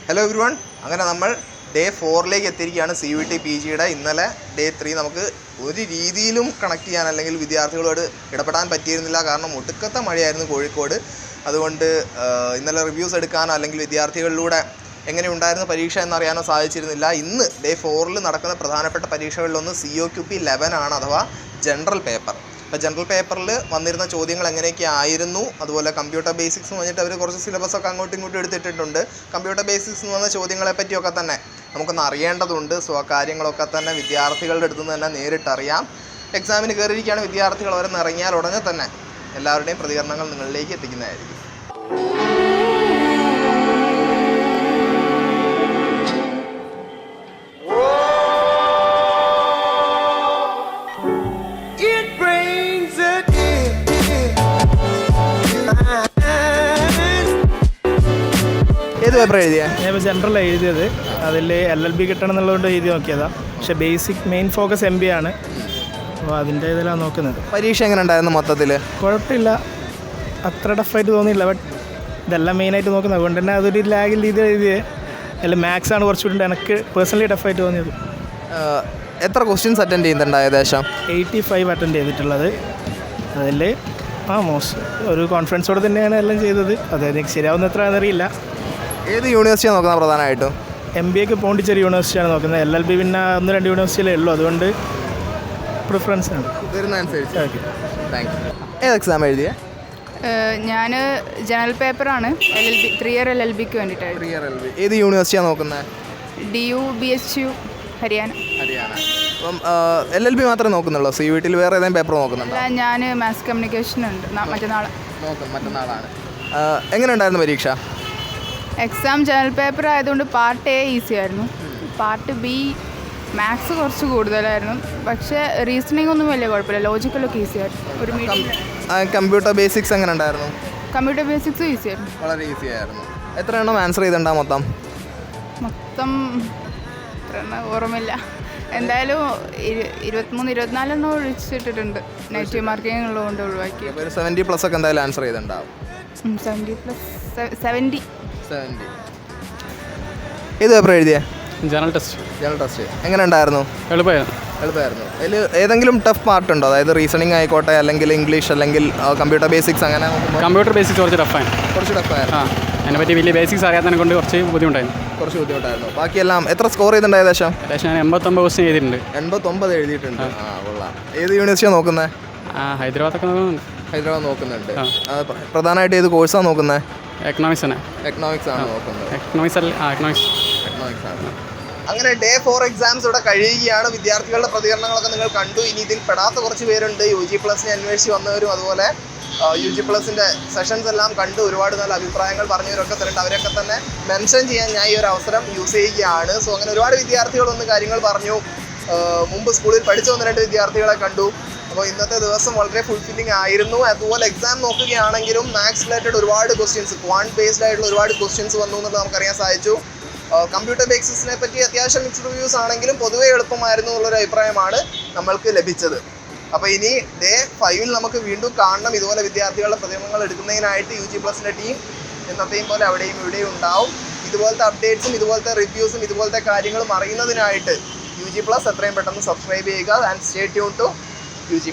Hello everyone, അങ്ങനെ നമ്മൾ day 4ലേക്ക് എത്തിയിരിക്കുകയാണ്. CUET PGയുടെ ഇന്നലെ ഡേ 3 നമുക്ക് ഒരു രീതിയിലും കണക്ട് ചെയ്യാൻ അല്ലെങ്കിൽ വിദ്യാർത്ഥികളോട് ഇടപെടാൻ പറ്റിയിരുന്നില്ല. കാരണം ഒടുക്കത്തെ മഴയായിരുന്നു കോഴിക്കോട്. അതുകൊണ്ട് ഇന്നലെ റിവ്യൂസ് എടുക്കാനോ അല്ലെങ്കിൽ വിദ്യാർത്ഥികളിലൂടെ എങ്ങനെ ഉണ്ടായിരുന്ന പരീക്ഷ എന്നറിയാനോ സാധിച്ചിരുന്നില്ല. ഇന്ന് ഡേ 4ൽ നടക്കുന്ന പ്രധാനപ്പെട്ട പരീക്ഷകളിലൊന്ന് COQP 11 ആണ്, അഥവാ ജനറൽ പേപ്പർ. അപ്പോൾ ജനറൽ പേപ്പറിൽ വന്നിരുന്ന ചോദ്യങ്ങൾ എങ്ങനെയൊക്കെ ആയിരുന്നു, അതുപോലെ കമ്പ്യൂട്ടർ ബേസിക്സ് എന്ന് പറഞ്ഞിട്ട് അവർ കുറച്ച് സിലബസൊക്കെ അങ്ങോട്ടും ഇങ്ങോട്ടും എടുത്തിട്ടുണ്ട്. കമ്പ്യൂട്ടർ ബേസിക്സ് എന്ന് പറഞ്ഞ ചോദ്യങ്ങളെ പറ്റിയൊക്കെ തന്നെ നമുക്കൊന്ന് അറിയേണ്ടതുണ്ട്. സോ ആ കാര്യങ്ങളൊക്കെ തന്നെ വിദ്യാർത്ഥികളുടെ അടുത്ത് നിന്ന് തന്നെ നേരിട്ടറിയാം. എക്സാമിന് കയറിയിരിക്കുകയാണ് വിദ്യാർത്ഥികൾ. അവരെന്ന് ഇറങ്ങിയാൽ ഉടനെ തന്നെ എല്ലാവരുടെയും പ്രതികരണങ്ങൾ നിങ്ങളിലേക്ക് എത്തിക്കുന്നതായിരിക്കും. ഏത് പേപ്പർ എഴുതിയാ? ഞാൻ ജനറൽ എഴുതിയത്. അതിൽ LLB കിട്ടണം എന്നുള്ളതുകൊണ്ട് എഴുതി നോക്കിയതാണ്. പക്ഷേ ബേസിക് മെയിൻ ഫോക്കസ് MB ആണ്. അപ്പോൾ അതിൻ്റെ ഇതിലാണ് നോക്കുന്നത്. പരീക്ഷ എങ്ങനെ ഉണ്ടായിരുന്നു മൊത്തത്തിൽ? കുഴപ്പമില്ല, അത്ര ടഫായിട്ട് തോന്നിയില്ല. ബട്ട് ഇതെല്ലാം മെയിനായിട്ട് നോക്കുന്നത്, അതുകൊണ്ട് തന്നെ അതൊരു ലാഗിൽ രീതി എഴുതിയത്. അതിൽ മാത്സ് ആണ് കുറച്ചുകൂടി എനിക്ക് പേഴ്സണലി ടഫായിട്ട് തോന്നിയത്. എത്ര ക്വസ്റ്റ്യൻസ് അറ്റൻഡ് ചെയ്യുന്നുണ്ട്? ഏകദേശം 85 അറ്റൻഡ് ചെയ്തിട്ടുള്ളത്. അതിൽ മോസ്റ്റ് ഒരു കോൺഫിഡൻസോടെ തന്നെയാണ് എല്ലാം ചെയ്തത്. അതായത് ശരിയാവുന്ന എത്ര എന്നറിയില്ല. ഏത് യൂണിവേഴ്സിറ്റിയാണ് നോക്കുന്നത് പ്രധാനമായിട്ടും? MBAക്ക് പോണ്ടിച്ചേരി യൂണിവേഴ്സിറ്റിയാണ് നോക്കുന്നത്. LLB പിന്നെ 1-2 യൂണിവേഴ്സിറ്റിയിലേ ഉള്ളൂ, അതുകൊണ്ട് പ്രിഫറൻസ് ആണ് വരുന്നതനുസരിച്ച്. Okay, thank you. ഏത് എക്സാം എഴുതിയേ? ഞാൻ ജനറൽ പേപ്പറാണ് LLB 3 ഇയർ LLBക്ക് വേണ്ടിയിട്ടായിരുന്നു. 3 ഇയർ LLB. ഏത് യൂണിവേഴ്സിറ്റിയാണ് നോക്കുന്നത്? DU BHU Haryana. അപ്പം LLB മാത്രമേ നോക്കുന്നുള്ളൂ? CUETയിൽ വേറെ ഏതെങ്കിലും പേപ്പർ നോക്കുന്നുണ്ടോ? അല്ല, ഞാൻ മാസ് കമ്മ്യൂണിക്കേഷൻ ഉണ്ട്. മറ്റന്നാളാണ്. എങ്ങനെ ഉണ്ടായിരുന്നു പരീക്ഷ? എക്സാം ജനറൽ പേപ്പർ ആയതുകൊണ്ട് പാർട്ട് A ഈസി ആയിരുന്നു. പാർട്ട് B മാത്സ് കുറച്ച് കൂടുതലായിരുന്നു. പക്ഷേ റീസണിങ് ഒന്നും വലിയ കുഴപ്പമില്ല, ലോജിക്കലൊക്കെ ഈസി ആയിരുന്നു. ഒരു മീഡിയം. കമ്പ്യൂട്ടർ ബേസിക്സ് എങ്ങനെ ഉണ്ടായിരുന്നു? കമ്പ്യൂട്ടർ ബേസിക്സ് ഈസി ആയിരുന്നു, വളരെ ഈസി ആയിരുന്നു. എത്ര എണ്ണം ആൻസർ ചെയ്തിട്ടുണ്ടാ മൊത്തം? എത്ര എണ്ണം ഓർമ്മയില്ല. എന്തായാലും 23-24 എണ്ണം ഒഴിച്ചിട്ടിട്ടുണ്ട്. നെഗറ്റീവ് മാർക്കിംഗ് ഉള്ളതുകൊണ്ട് ഒഴിവാക്കി. 70+ ഒക്കെ എന്തായാലും ആൻസർ ചെയ്തിട്ടുണ്ടാവും. 70. ഏത് പേപ്പർ എഴുതിയേ? General test. എങ്ങനെ ഉണ്ടായിരുന്നു? എളുപ്പമായിരുന്നു. അതിൽ ഏതെങ്കിലും ടഫ് പാർട്ട് ഉണ്ടോ? അതായത് റീസണിങ് ആയിക്കോട്ടെ, അല്ലെങ്കിൽ ഇംഗ്ലീഷ്, അല്ലെങ്കിൽ കമ്പ്യൂട്ടർ ബേസിക്സ്? അങ്ങനെ കമ്പ്യൂട്ടർ ബേസിക്സ് കുറച്ച് ടഫായിരുന്നു. അതിനെപ്പറ്റി വലിയ ബേസിക്സ് അറിയാത്തതിനെ കൊണ്ട് കുറച്ച് ബുദ്ധിമുട്ടായിരുന്നു. ബാക്കിയെല്ലാം എത്ര സ്കോർ ചെയ്തിട്ടുണ്ട്? ഏകദേശം ഞാൻ 89 ക്വസ്റ്റ്യൻ ചെയ്തിട്ടുണ്ട്. 89 എഴുതിയിട്ടുണ്ട്. കൊള്ളാം. ഏത് യൂണിവേഴ്സിറ്റിയാണ് നോക്കുന്നത്? ഹൈദരാബാദൊക്കെ നോക്കുന്നുണ്ട്. പ്രധാനമായിട്ട് ഏത് കോഴ്സാണ് നോക്കുന്നത്? എക്കണോമിക്സ് ആണ് നോക്കുന്നത്. എക്കണോമിക്സ് ആണ്. അങ്ങനെ ഡേ 4 എക്സാംസ് ഇവിടെ കഴിയുകയാണ്. വിദ്യാർത്ഥികളുടെ പ്രതികരണങ്ങളൊക്കെ നിങ്ങൾ കണ്ടു. ഇനി ഇതിൽ പെടാത്ത കുറച്ച് പേരുണ്ട്. UG+നെ അന്വേഷിച്ച് വന്നവരും അതുപോലെ UG+ന്റെ സെഷൻസ് എല്ലാം കണ്ട് ഒരുപാട് നല്ല അഭിപ്രായങ്ങൾ പറഞ്ഞവരൊക്കെ തന്നെ അവരൊക്കെ തന്നെ മെൻഷൻ ചെയ്യാൻ ഞാൻ ഈ ഒരു അവസരം യൂസ് ചെയ്യുകയാണ്. സോ അങ്ങനെ ഒരുപാട് വിദ്യാർത്ഥികളൊന്ന് കാര്യങ്ങൾ പറഞ്ഞു. മുമ്പ് സ്കൂളിൽ പഠിച്ച 1-2 വിദ്യാർത്ഥികളെ കണ്ടു. അപ്പോൾ ഇന്നത്തെ ദിവസം വളരെ ഫുൾഫില്ലിംഗ് ആയിരുന്നു. അതുപോലെ എക്സാം നോക്കുകയാണെങ്കിലും മാത്സ് റിലേറ്റഡ് ഒരുപാട് ക്വസ്റ്റ്യൻസ്, ക്വാണ്ട് ബേസ്ഡ് ആയിട്ടുള്ള ഒരുപാട് ക്വസ്റ്റ്യൻസ് വന്നു എന്നുള്ളത് നമുക്കറിയാൻ സാധിച്ചു. കമ്പ്യൂട്ടർ ബേസിക്സിനെ പറ്റി അത്യാവശ്യം മിക്സ്ഡ് റിവ്യൂസ് ആണെങ്കിലും പൊതുവേ എളുപ്പമായിരുന്നു എന്നുള്ളൊരു അഭിപ്രായമാണ് നമ്മൾക്ക് ലഭിച്ചത്. അപ്പോൾ ഇനി ഡേ 5ൽ നമുക്ക് വീണ്ടും കാണണം. ഇതുപോലെ വിദ്യാർത്ഥികളുടെ പ്രതികരണങ്ങൾ എടുക്കുന്നതിനായിട്ട് UG+ന്റെ ടീം എന്നത്തെയും പോലെ അവിടെയും ഇവിടെയും ഉണ്ടാവും. ഇതുപോലത്തെ അപ്ഡേറ്റ്സും ഇതുപോലത്തെ റിവ്യൂസും ഇതുപോലത്തെ കാര്യങ്ങളും അറിയുന്നതിനായിട്ട് UG+ എത്രയും പെട്ടെന്ന് സബ്സ്ക്രൈബ് ചെയ്യുക. And stay tune to UG+.